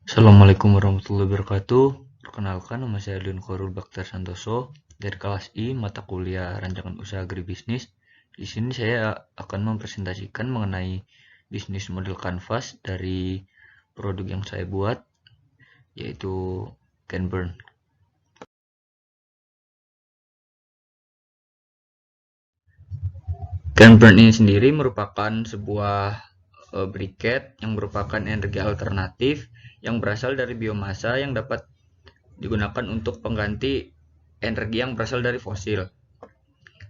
Assalamualaikum warahmatullahi wabarakatuh. Perkenalkan, nama saya Edwin Korul Baktar Santoso dari kelas I mata kuliah Rancangan Usaha Agribisnis. Di sini saya akan mempresentasikan mengenai bisnis model kanvas dari produk yang saya buat, yaitu Canburn. Canburn ini sendiri merupakan sebuah briquette yang merupakan energi alternatif yang berasal dari biomasa yang dapat digunakan untuk pengganti energi yang berasal dari fosil.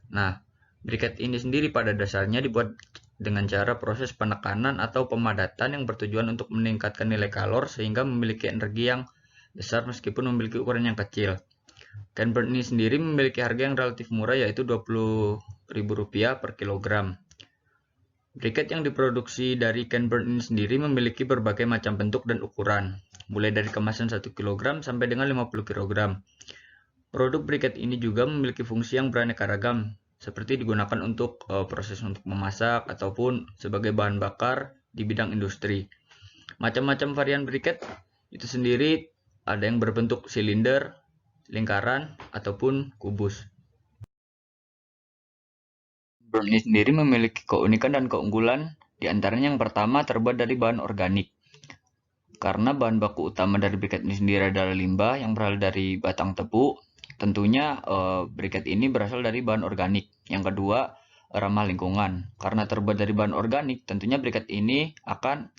Nah, briket ini sendiri pada dasarnya dibuat dengan cara proses penekanan atau pemadatan yang bertujuan untuk meningkatkan nilai kalor sehingga memiliki energi yang besar meskipun memiliki ukuran yang kecil. Canburn ini sendiri memiliki harga yang relatif murah, yaitu Rp20.000 per kilogram. Briket yang diproduksi dari Canburn ini sendiri memiliki berbagai macam bentuk dan ukuran, mulai dari kemasan 1 kg sampai dengan 50 kg. Produk briket ini juga memiliki fungsi yang beraneka ragam, seperti digunakan untuk proses untuk memasak ataupun sebagai bahan bakar di bidang industri. Macam-macam varian briket itu sendiri ada yang berbentuk silinder, lingkaran, ataupun kubus. Burn ini sendiri memiliki keunikan dan keunggulan, di antaranya yang pertama terbuat dari bahan organik. Karena bahan baku utama dari briket ini sendiri adalah limbah yang berasal dari batang tebu, tentunya briket ini berasal dari bahan organik. Yang kedua, ramah lingkungan. Karena terbuat dari bahan organik, tentunya briket ini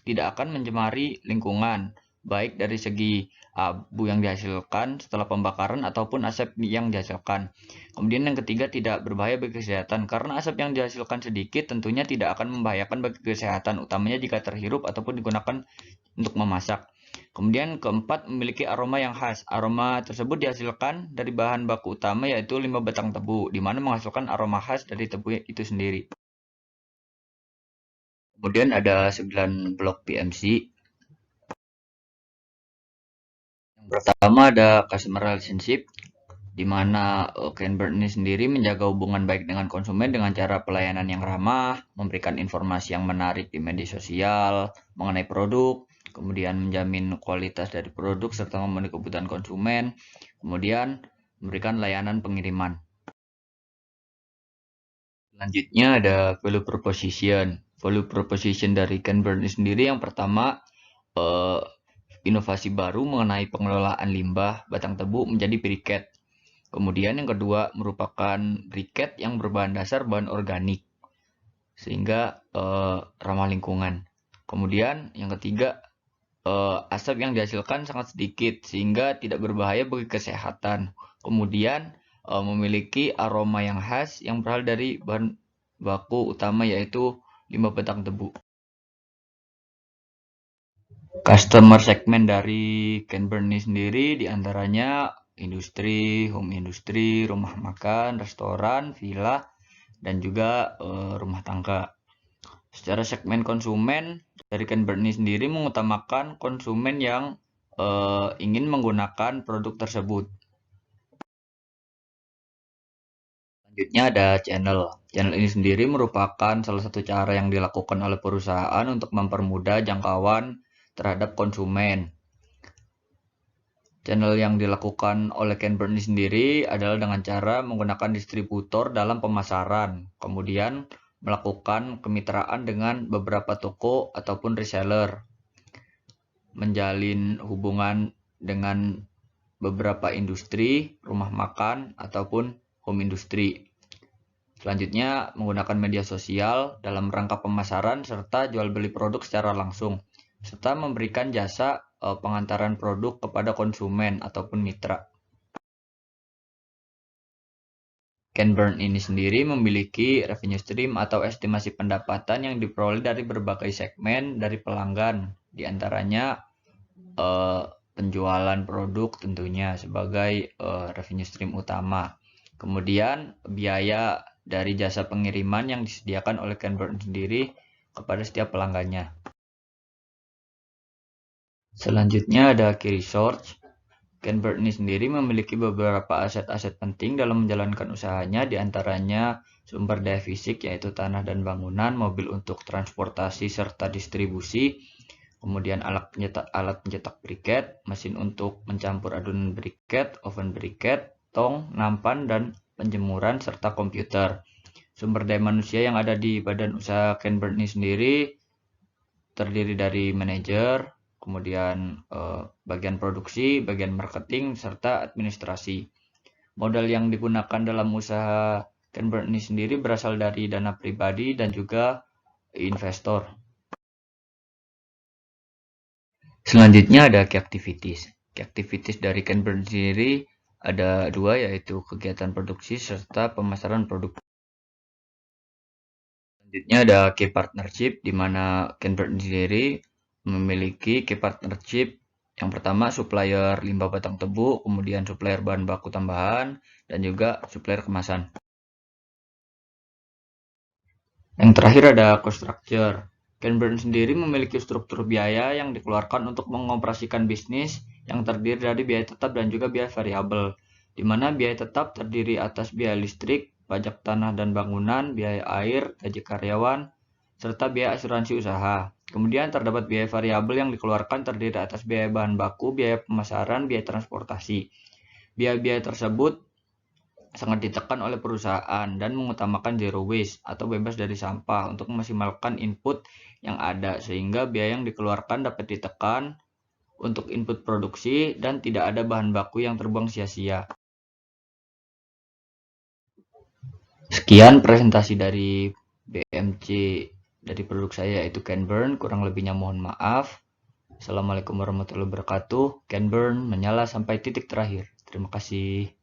tidak akan mencemari lingkungan, baik dari segi abu yang dihasilkan setelah pembakaran ataupun asap yang dihasilkan. Kemudian yang ketiga, tidak berbahaya bagi kesehatan. Karena asap yang dihasilkan sedikit tentunya tidak akan membahayakan bagi kesehatan, utamanya jika terhirup ataupun digunakan untuk memasak. Kemudian keempat, memiliki aroma yang khas. Aroma tersebut dihasilkan dari bahan baku utama, yaitu 5 batang tebu, di mana menghasilkan aroma khas dari tebu itu sendiri. Kemudian ada 9 blok PMC. Yang pertama ada customer relationship, di mana Canburn ini sendiri menjaga hubungan baik dengan konsumen dengan cara pelayanan yang ramah, memberikan informasi yang menarik di media sosial mengenai produk, kemudian menjamin kualitas dari produk serta memenuhi kebutuhan konsumen, kemudian memberikan layanan pengiriman. Selanjutnya ada value proposition. Value proposition dari Canburn ini sendiri yang pertama, eh, inovasi baru mengenai pengelolaan limbah batang tebu menjadi briket. Kemudian yang kedua merupakan briket yang berbahan dasar bahan organik sehingga ramah lingkungan. Kemudian yang ketiga, asap yang dihasilkan sangat sedikit sehingga tidak berbahaya bagi kesehatan. Kemudian memiliki aroma yang khas yang berasal dari bahan baku utama, yaitu 5 batang tebu. Customer segmen dari Canburn ini sendiri diantaranya industri, home industry, rumah makan, restoran, villa, dan juga rumah tangga. Secara segmen konsumen, dari Canburn ini sendiri mengutamakan konsumen yang ingin menggunakan produk tersebut. Selanjutnya ada channel. Channel ini sendiri merupakan salah satu cara yang dilakukan oleh perusahaan untuk mempermudah jangkauan terhadap konsumen. Channel yang dilakukan oleh Canburn ini sendiri adalah dengan cara menggunakan distributor dalam pemasaran, kemudian melakukan kemitraan dengan beberapa toko ataupun reseller, menjalin hubungan dengan beberapa industri, rumah makan, ataupun home industry. Selanjutnya, menggunakan media sosial dalam rangka pemasaran serta jual beli produk secara langsung, serta memberikan jasa pengantaran produk kepada konsumen ataupun mitra. Canburn ini sendiri memiliki revenue stream atau estimasi pendapatan yang diperoleh dari berbagai segmen dari pelanggan, diantaranya penjualan produk tentunya sebagai revenue stream utama. Kemudian biaya dari jasa pengiriman yang disediakan oleh Canburn sendiri kepada setiap pelanggannya. Selanjutnya ada key research. Canburn ini sendiri memiliki beberapa aset-aset penting dalam menjalankan usahanya, diantaranya sumber daya fisik yaitu tanah dan bangunan, mobil untuk transportasi serta distribusi, kemudian alat pencetak briket, mesin untuk mencampur adonan briket, oven briket, tong, nampan, dan penjemuran, serta komputer. Sumber daya manusia yang ada di badan usaha Ken Burns ini sendiri terdiri dari manajer, kemudian bagian produksi, bagian marketing, serta administrasi. Modal yang digunakan dalam usaha Ken Burns ini sendiri berasal dari dana pribadi dan juga investor. Selanjutnya ada key activities. Key activities dari Ken Burns sendiri ada dua, yaitu kegiatan produksi serta pemasaran produk. Selanjutnya ada key partnership, di mana Ken Burns sendiri memiliki key partnership. Yang pertama supplier limbah batang tebu, kemudian supplier bahan baku tambahan, dan juga supplier kemasan. Yang terakhir ada cost structure. Ken Burns sendiri memiliki struktur biaya yang dikeluarkan untuk mengoperasikan bisnis yang terdiri dari biaya tetap dan juga biaya variabel, di mana biaya tetap terdiri atas biaya listrik, pajak tanah dan bangunan, biaya air, gaji karyawan, serta biaya asuransi usaha. Kemudian terdapat biaya variabel yang dikeluarkan terdiri atas biaya bahan baku, biaya pemasaran, biaya transportasi. Biaya-biaya tersebut sangat ditekan oleh perusahaan dan mengutamakan zero waste atau bebas dari sampah untuk memaksimalkan input yang ada, sehingga biaya yang dikeluarkan dapat ditekan untuk input produksi dan tidak ada bahan baku yang terbuang sia-sia. Sekian presentasi dari BMC dari produk saya, yaitu Ken Burns. Kurang lebihnya mohon maaf. Assalamualaikum warahmatullahi wabarakatuh. Ken Burns menyala sampai titik terakhir. Terima kasih.